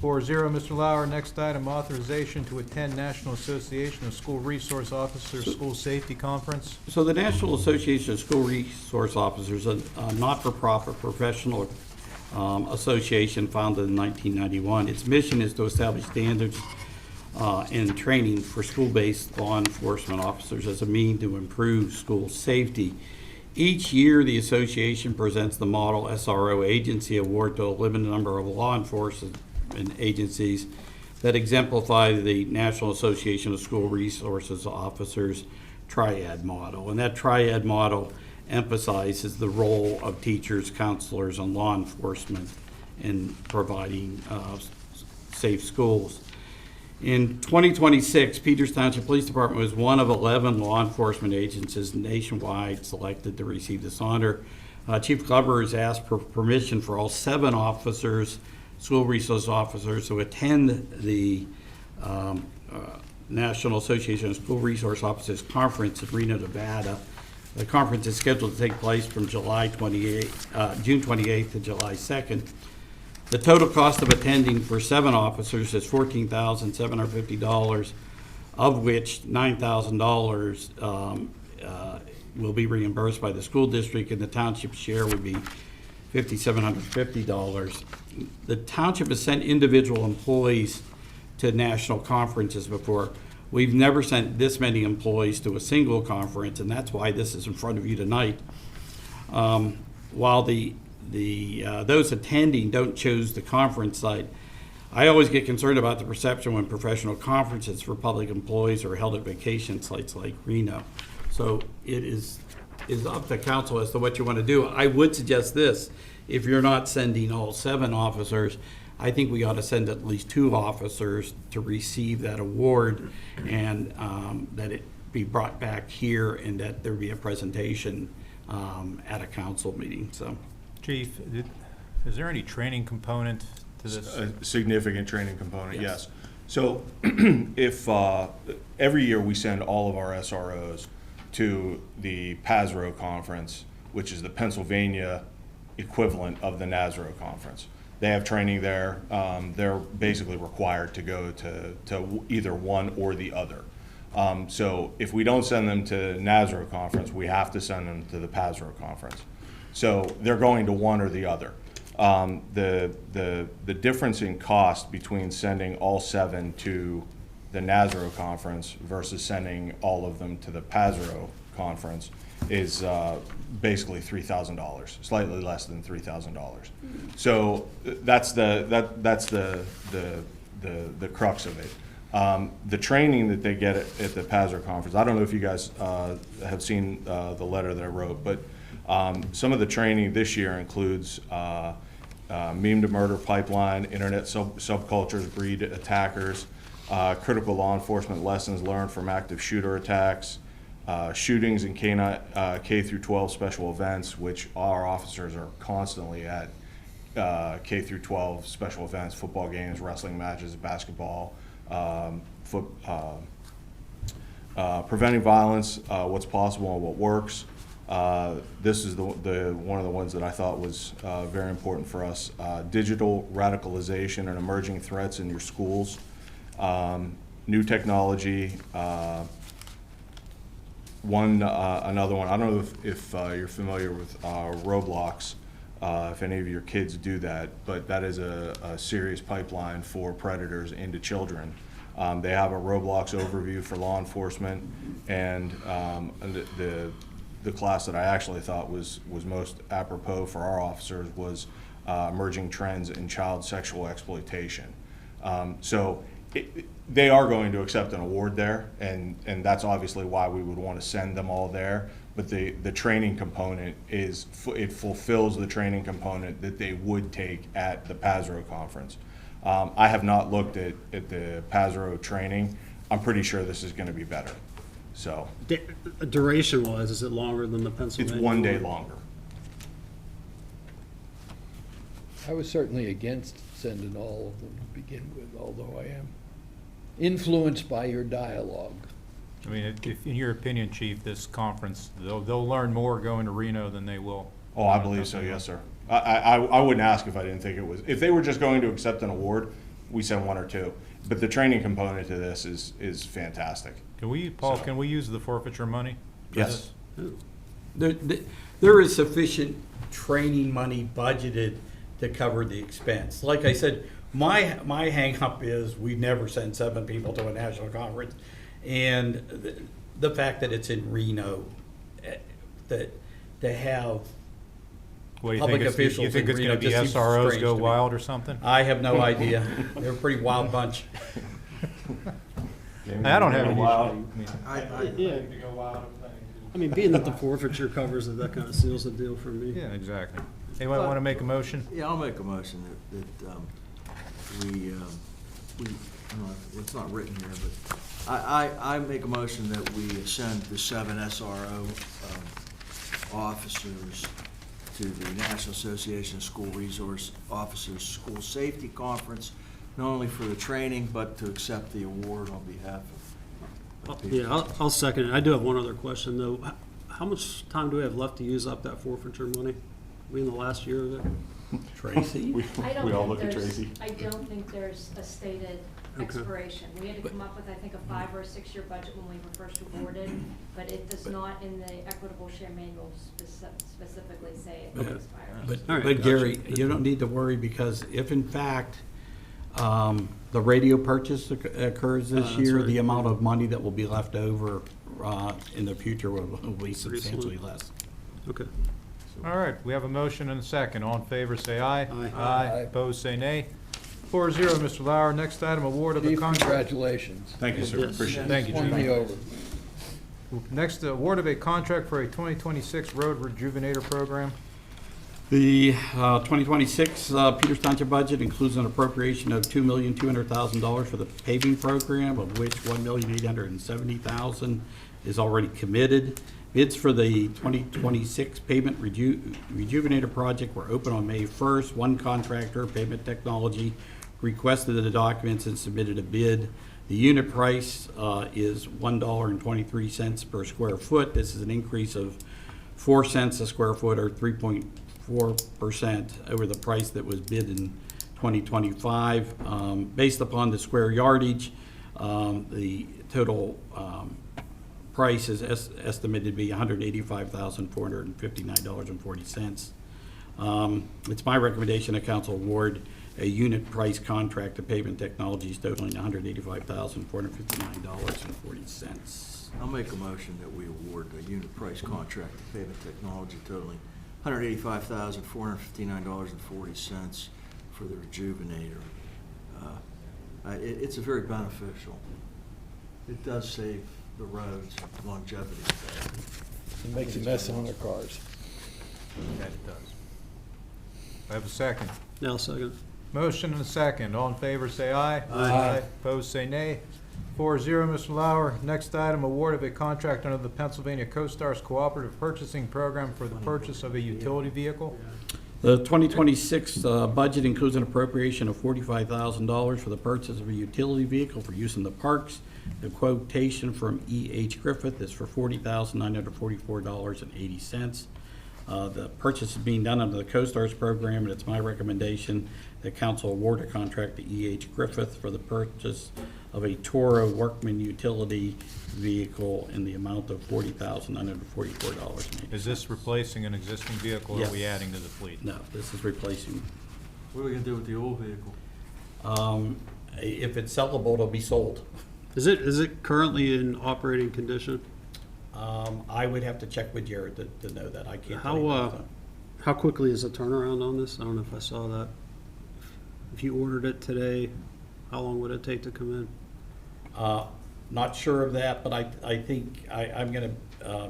4-0, Mr. Lauer. Next item, authorization to attend National Association of School Resource Officers School Safety Conference. So the National Association of School Resource Officers, a not-for-profit professional association founded in 1991. Its mission is to establish standards and training for school-based law enforcement officers as a means to improve school safety. Each year, the association presents the Model SRO Agency Award to a limited number of law enforcement agencies that exemplify the National Association of School Resources Officers triad model. And that triad model emphasizes the role of teachers, counselors, and law enforcement in providing safe schools. In 2026, Peters Township Police Department was one of 11 law enforcement agencies nationwide selected to receive this honor. Chief Glover has asked for permission for all 7 officers, school resource officers, to attend the National Association of School Resource Officers Conference in Reno, Nevada. The conference is scheduled to take place from June 28th to July 2nd. The total cost of attending for 7 officers is $14,750, of which $9,000 will be reimbursed by the school district, and the township share would be $5,750. The township has sent individual employees to national conferences before. We've never sent this many employees to a single conference, and that's why this is in front of you tonight. While those attending don't choose the conference site, I always get concerned about the perception when professional conferences for public employees are held at vacation sites like Reno. So it is up to council as to what you want to do. I would suggest this: if you're not sending all 7 officers, I think we ought to send at least 2 officers to receive that award, and that it be brought back here, and that there be a presentation at a council meeting. So. Chief, is there any training component to this? A significant training component, yes. So if every year we send all of our SROs to the PASRO conference, which is the Pennsylvania equivalent of the NASRO conference. They have training there. They're basically required to go to either one or the other. So if we don't send them to NASRO conference, we have to send them to the PASRO conference. So they're going to one or the other. The difference in cost between sending all 7 to the NASRO conference versus sending all of them to the PASRO conference is basically $3,000, slightly less than $3,000. So that's the crux of it. The training that they get at the PASRO conference, I don't know if you guys have seen the letter that I wrote, but some of the training this year includes meme to murder pipeline, internet subcultures, breed attackers, critical law enforcement lessons learned from active shooter attacks, shootings and K through 12 special events, which our officers are constantly at K through 12 special events, football games, wrestling matches, basketball, preventing violence, what's possible and what works. This is one of the ones that I thought was very important for us. Digital radicalization and emerging threats in your schools. New technology. Another one, I don't know if you're familiar with Roblox, if any of your kids do that, but that is a serious pipeline for predators into children. They have a Roblox overview for law enforcement, and the class that I actually thought was most apropos for our officers was emerging trends in child sexual exploitation. They are going to accept an award there, and that's obviously why we would want to send them all there. But the training component it fulfills the training component that they would take at the PASRO conference. I have not looked at the PASRO training. I'm pretty sure this is going to be better. So Duration-wise, is it longer than the Pennsylvania? it's 1 day longer. I was certainly against sending all of them to begin with, although I am influenced by your dialogue. I mean, if, in your opinion, Chief, this conference, they'll learn more going to Reno than they will. Oh, I believe so, yes, sir. I wouldn't ask if I didn't think it was. If they were just going to accept an award, we send 1 or 2. But the training component to this is fantastic. Can we, Paul, can we use the forfeiture money for Yes. this? There is sufficient training money budgeted to cover the expense. Like I said, my hang up is we never send 7 people to a national conference, and the fact that it's in Reno, that to have, What, you Public think it's, officials you think it's agree, gonna it be just seems SROs strange go to me. wild or something? I have no idea. They're a pretty wild bunch. I don't have any I mean, being that the forfeiture covers it, that kind of seals the deal for me. Yeah, exactly. Anyone want to make a motion? Yeah, I'll make a motion that we, I don't know, it's not written here, but I make a motion that we send the 7 SRO officers to the National Association of School Resource Officers School Safety Conference, not only for the training, but to accept the award on behalf of people. Yeah, I'll second it. I do have one other question, though. How much time do we have left to use up that forfeiture money? We in the last year of it? Tracy? We I don't all think look at there's, Tracy. I don't think there's a stated Okay. expiration. We had to come up with, I think, a 5 or 6 year budget when we were first awarded, but it does not in the equitable share manual specifically say it Okay. expires. But, All right, but gotcha. Gary, you don't need to worry, because if in fact, the radio purchase occurs this That's year, right. the amount of money that will be left over, in the future will be substantially less. Okay. All right, we have a motion and a second. All in favor, say aye. Aye. Aye. Opposed, say nay. 4-0, Mr. Lauer. Next item, award of the Chief, contract. congratulations. Thank you, sir. Yes. Appreciate it. Thank you, Won me Chief. over. Next, award of a contract for a 2026 road rejuvenator program. The 2026 Peters Township budget includes an appropriation of $2,200,000 for the paving program, of which $1,870,000 is already committed. Bids for the 2026 pavement rejuvenator project were open on May 1st. One contractor, Pavement Technology, requested the documents and submitted a bid. The unit price is $1.23 per square foot. This is an increase of 4 cents a square foot, or 3.4% over the price that was bid in 2025. Based upon the square yardage, the total price is estimated to be $185,459.40. It's my recommendation that council award a unit price contract to Pavement Technologies totaling $185,459.40. I'll make a motion that we award a unit price contract to Pavement Technology totaling $185,459.40 for the rejuvenator. It's a very beneficial. It does save the roads longevity. It makes a mess on their cars. That it does. I have a second. Yeah, I'll second. Motion and a second. All in favor, say aye. Aye. Opposed, say nay. 4-0, Mr. Lauer. Next item, award of a contract under the Pennsylvania CoStarz Cooperative Purchasing Program for the purchase of a utility vehicle. The 2026 budget includes an appropriation of $45,000 for the purchase of a utility vehicle for use in the parks. The quotation from E.H. Griffith is for $40,944.80. The purchase is being done under the CoStarz program, and it's my recommendation that council award a contract to E.H. Griffith for the purchase of a Toro Workman utility vehicle in the amount of $40,944.80. Is this replacing an existing vehicle, or are we Yes. adding to the fleet? No, this is replacing. What are we gonna do with the old vehicle? If it's sellable, it'll be sold. Is it currently in operating condition? I would have to check with Jared to know that. I can't tell you that. How quickly is the turnaround on this? I don't know if I saw that. If you ordered it today, how long would it take to come in? Not sure of that, but I think I'm gonna,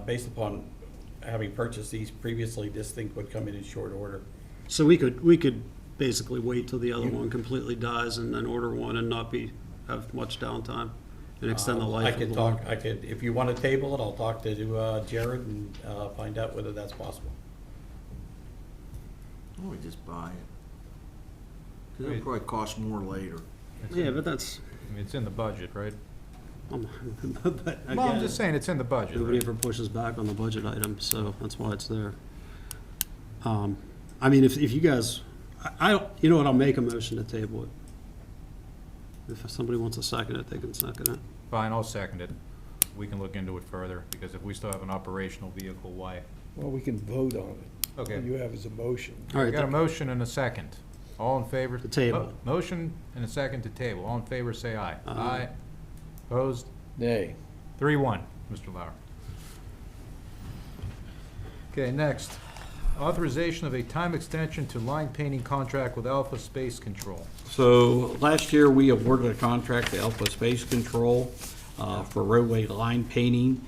based upon having purchased these previously, this thing would come in short order. So we could basically wait till the other one completely dies and then order one and not have much downtime and extend the life of the one. I could, if you want to table it, I'll talk to Jared and find out whether that's possible. Why don't we just buy it? 'Cause it'll probably cost more later. Yeah, but that's, I mean, it's in the budget, right? but Well, I'm again, just saying, it's in the budget. nobody right? ever pushes back on the budget item, so that's why it's there. I mean, if you guys, you know what, I'll make a motion to table it. If somebody wants to second it, they can second it. Fine, I'll second it. We can look into it further, because if we still have an operational vehicle, why? Well, we can vote on it. Okay. All you have is a motion. All We right, got a motion and a second. All in favor? To table. Motion and a second to table. All in favor, say aye. Aye. Opposed? Nay. 3-1, Mr. Lauer. Okay, next, authorization of a time extension to line painting contract with Alpha Space Control. So last year, we awarded a contract to Alpha Space Control for roadway line painting.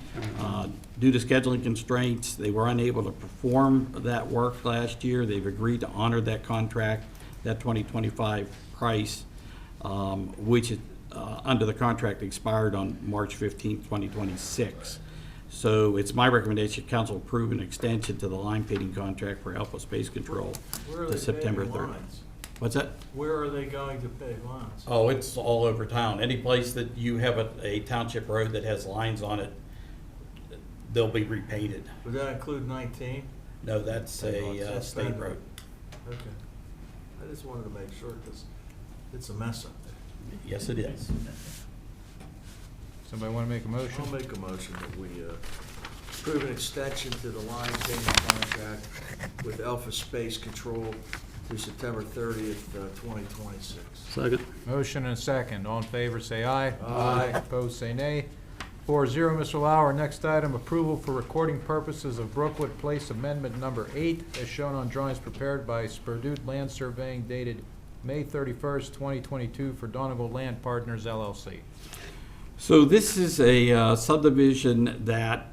Due to scheduling constraints, they were unable to perform that work last year. They've agreed to honor that contract, that 2025 price, which under the contract expired on March 15th, 2026. So it's my recommendation council approve an extension to the line painting contract for Alpha Space Control Where are to they September paving 30th. lines? What's that? Where are they going to pave lines? Oh, it's all over town. Any place that you have a township road that has lines on it, they'll be repainted. Would that include 19? No, that's a That's state federal. road. Okay. I just wanted to make sure, because it's a mess up there. Yes, it is. Somebody want to make a motion? I'll make a motion that we approve an extension to the line painting contract with Alpha Space Control through September 30th, 2026. Second. Motion and a second. All in favor, say aye. Aye. Opposed, say nay. 4-0, Mr. Lauer. Next item, approval for recording purposes of Brookwood Place Amendment Number 8, as shown on drawings prepared by Spurdute Land Surveying dated May 31st, 2022 for Donegal Land Partners LLC. So this is a subdivision that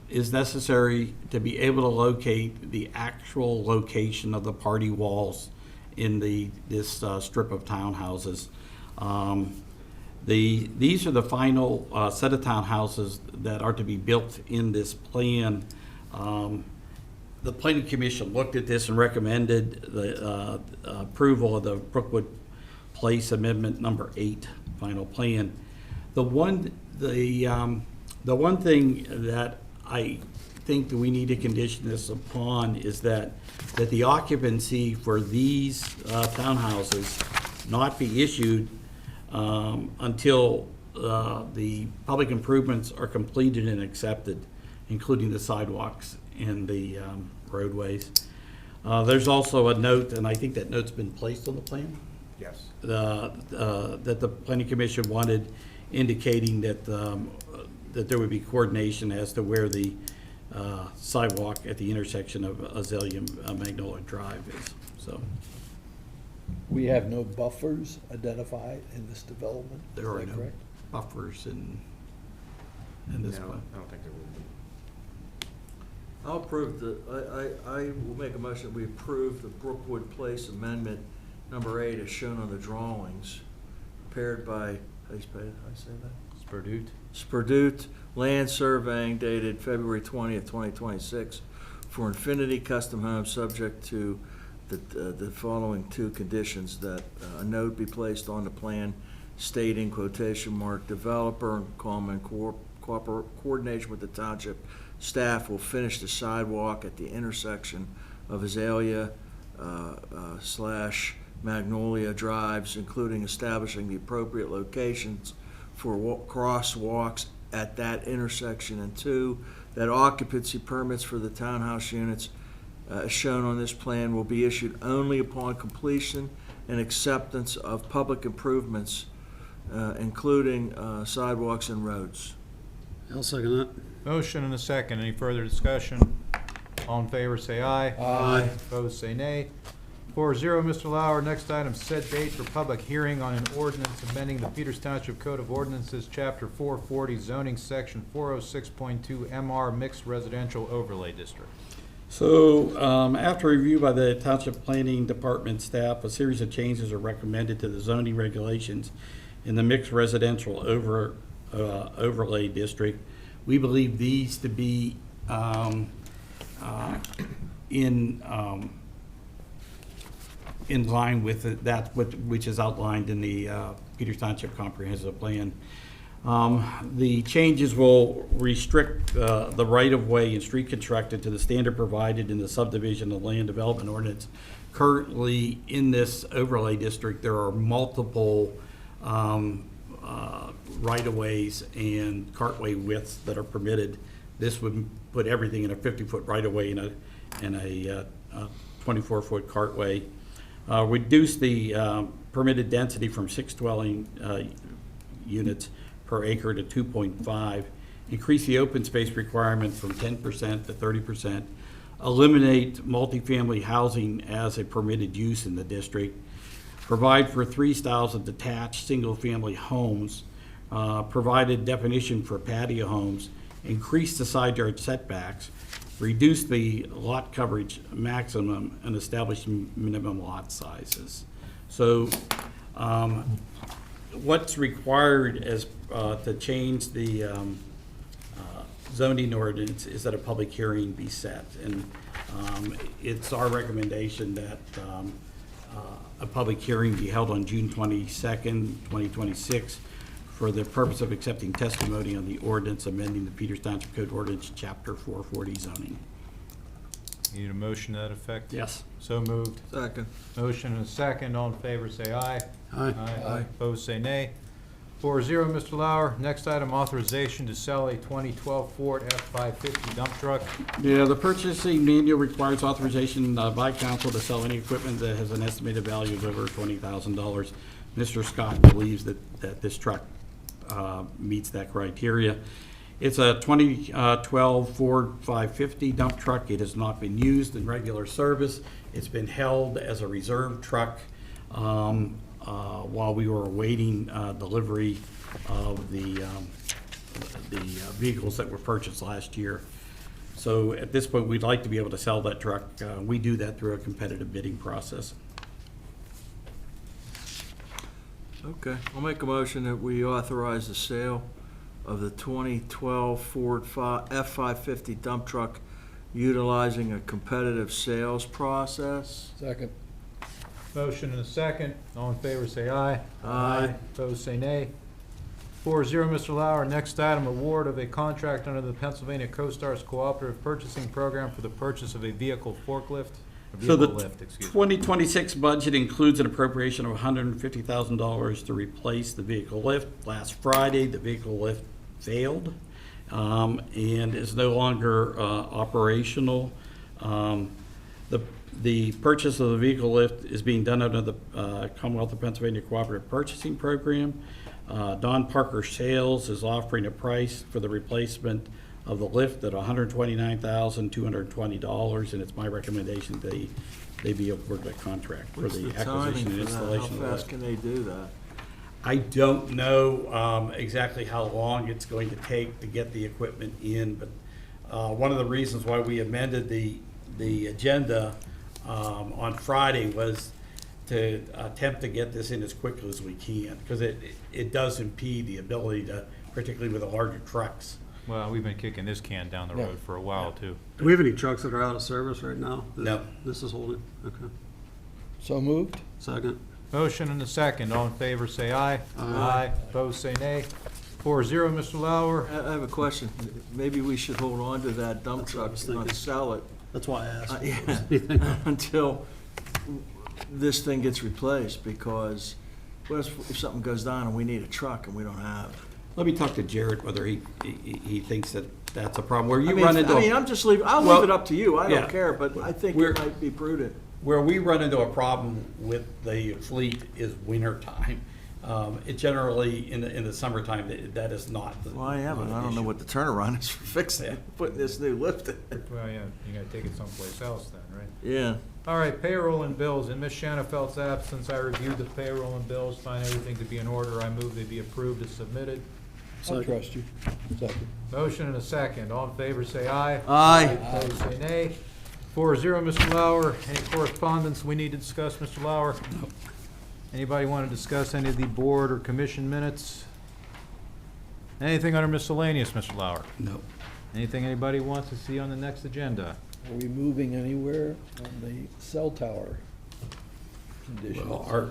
is necessary to be able to locate the actual location of the party walls in this strip of townhouses. These are the final set of townhouses that are to be built in this plan. The Planning Commission looked at this and recommended the approval of the Brookwood Place Amendment Number 8 final plan. The one thing that I think that we need to condition this upon is that the occupancy for these townhouses not be issued until the public improvements are completed and accepted, including the sidewalks and the roadways. There's also a note, and I think that note's been placed on the plan, Yes. that the Planning Commission wanted, indicating that that there would be coordination as to where the sidewalk at the intersection of Azalea Magnolia Drive is. So We have no buffers identified in this development, is there are that no correct? buffers in this plan. I don't think there will be. I'll approve I will make a motion that we approve the Brookwood Place Amendment Number 8 as shown on the drawings, prepared by, how do you say that? Spurdute. Spurdute Land Surveying dated February 20th, 2026 for Infinity Custom Homes, subject to the following two conditions: that a note be placed on the plan stating quotation mark developer in common coordination with the township staff will finish the sidewalk at the intersection of Azalea / Magnolia Drives, including establishing the appropriate locations for crosswalks at that intersection. And 2, that occupancy permits for the townhouse units as shown on this plan will be issued only upon completion and acceptance of public improvements, including sidewalks and roads. I'll second that. Motion and a second. Any further discussion? All in favor, say aye. Aye. Opposed, say nay. 4-0, Mr. Lauer. Next item, set date for public hearing on an ordinance amending the Peters Township Code of Ordinances, Chapter 440, zoning section 406.2 MR Mixed Residential Overlay District. So after review by the Township Planning Department staff, a series of changes are recommended to the zoning regulations in the mixed residential overlay district. We believe these to be in line with that which is outlined in the Peters Township Comprehensive Plan. The changes will restrict the right-of-way and street constructed to the standard provided in the subdivision of land development ordinance. Currently, in this overlay district, there are multiple right-of-ways and cartway widths that are permitted. This would put everything in a 50-foot right-of-way and a 24-foot cartway. Reduce the permitted density from 6 dwelling units per acre to 2.5. Increase the open space requirement from 10% to 30%. eliminate multifamily housing as a permitted use in the district, provide for 3 styles of detached single-family homes, provided definition for patio homes, increase the side yard setbacks, reduce the lot coverage maximum, and establish minimum lot sizes. So what's required as to change the zoning ordinance is that a public hearing be set. And it's our recommendation that a public hearing be held on June 22nd, 2026, for the purpose of accepting testimony on the ordinance amending the Peters Township Code Ordinance, Chapter 440 zoning. You need a motion to that effect? Yes. So moved. Second. Motion and a second. All in favor, say aye. Aye. Aye. Opposed, say nay. 4-0, Mr. Lauer. Next item, authorization to sell a 2012 Ford F-550 dump truck. Yeah, the purchasing manual requires authorization by council to sell any equipment that has an estimated value of over $20,000. Mr. Scott believes that this truck meets that criteria. It's a 2012 Ford 550 dump truck. It has not been used in regular service. It's been held as a reserve truck while we were awaiting delivery of the vehicles that were purchased last year. So at this point, we'd like to be able to sell that truck. We do that through a competitive bidding process. Okay, I'll make a motion that we authorize the sale of the 2012 Ford F-550 dump truck utilizing a competitive sales process. Second. Motion and a second. All in favor, say aye. Aye. Opposed, say nay. 4-0, Mr. Lauer. Next item, award of a contract under the Pennsylvania CoStarz Cooperative Purchasing Program for the purchase of a vehicle forklift. So the Lift, excuse me. 2026 budget includes an appropriation of $150,000 to replace the vehicle lift. Last Friday, the vehicle lift failed and is no longer operational. The purchase of the vehicle lift is being done under the Commonwealth of Pennsylvania Cooperative Purchasing Program. Don Parker Sales is offering a price for the replacement of the lift at $129,220, and it's my recommendation they be awarded a contract for What's the the timing acquisition and for that? installation of the How fast lift. can they do that? I don't know exactly how long it's going to take to get the equipment in, but one of the reasons why we amended the agenda on Friday was to attempt to get this in as quickly as we can, because it does impede the ability to, particularly with the larger trucks. Well, we've been kicking this can down the road for a while, too. Do we have any trucks that are out of service right now? No. This is holding, okay. So moved? Second. Motion and a second. All in favor, say aye. Aye. Opposed, say nay. 4-0, Mr. Lauer. I have a question. Maybe we should hold on to that dump That's what I truck, was not thinking. sell it That's why I asked. yeah, until this thing gets replaced, because what if something goes down and we need a truck and we don't have it? Let me talk to Jared whether he thinks that that's a problem. Where you I mean, run into I'm just leaving, I'll Well, leave it up to you. I yeah. don't care, but I think We're- it might be prudent. where we run into a problem with the fleet is winter time. It generally in the summertime that is not. Well, I am, and I don't know issue. what the turnaround is for fixing it, putting this new lift in. Well, yeah, you gotta take it someplace else then, right? Yeah. All right, payroll and bills. In Ms. Shanafelt's absence, I reviewed the payroll and bills, find everything to be in order. I move they be approved as submitted. I trust you. Second. Motion and a second. All in favor, say aye. Aye. Opposed, say nay. 4-0, Mr. Lauer. Any correspondence we need to discuss, Mr. Lauer? Anybody want to discuss any of the board or commission minutes? Anything under miscellaneous, Mr. Lauer? No. Anything anybody wants to see on the next agenda? Are we moving anywhere on the cell tower conditions? Well,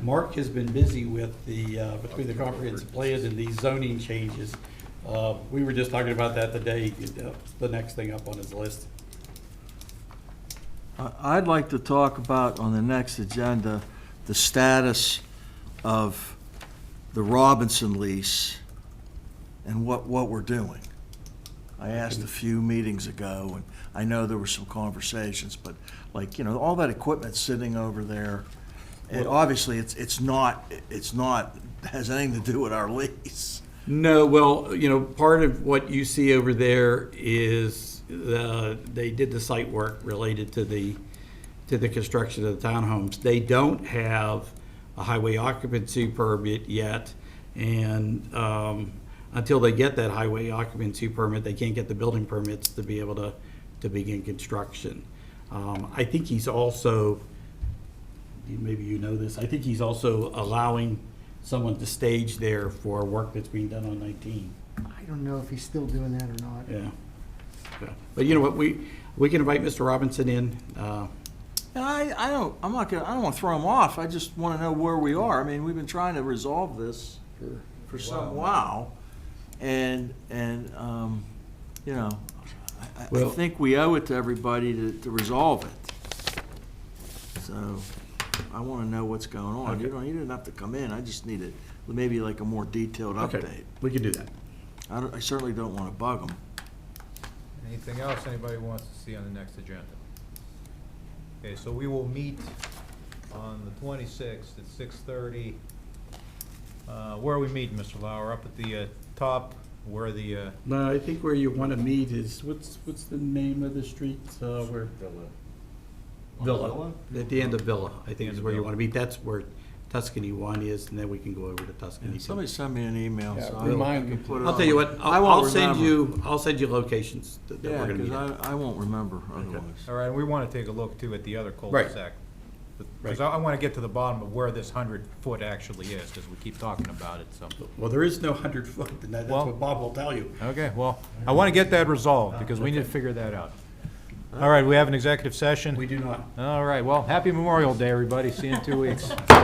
Mark has been busy with between the comprehensive plan and these zoning changes. We were just talking about that today, the next thing up on his list. I'd like to talk about, on the next agenda, the status of the Robinson lease and what we're doing. I asked a few meetings ago, and I know there were some conversations, but like, all that equipment sitting over there, and obviously it's not has anything to do with our lease. No, well, part of what you see over there is they did the site work related to the construction of the townhomes. They don't have a highway occupancy permit yet, and until they get that highway occupancy permit, they can't get the building permits to be able to begin construction. I think he's also, maybe you know this, I think he's also allowing someone to stage there for work that's being done on 19. I don't know if he's still doing that or not. Yeah. But you know what, we can invite Mr. Robinson in. And I don't want to throw him off. I just want to know where we are. I mean, we've been trying to resolve this for some while. And you know, I Well- think we owe it to everybody to resolve it. So I want to know what's going on. Okay. You didn't have to come in. I just needed maybe like a more detailed Okay, update. we can do that. I certainly don't want to bug them. Anything else anybody wants to see on the next agenda? Okay, so we will meet on the 26th at 6:30. Where are we meeting, Mr. Lauer? Up at the top, where the, No, I think where you want to meet is, what's the name of the street? Where? Villa. At the end of Villa, I think is where you want to meet. That's where Tuscany 1 is, and then we can go over to Tuscany 2. Somebody send me an email. Yeah, so remind I me. can put it I'll on tell you my- what, I won't I'll send remember. you locations that we're Yeah, going to because meet at. I won't remember otherwise. all right, and we want to take a look too at the other Right. cul-de-sac. Right. Because I want to get to the bottom of where this 100-foot actually is, because we keep talking about it, so. Well, there is no 100-foot, and that's Well- what Bob will tell you. Okay, well, I want to get that resolved, because we need to figure that out. All right, we have an executive session. We do not. All right, well, happy Memorial Day, everybody. See you in 2 weeks.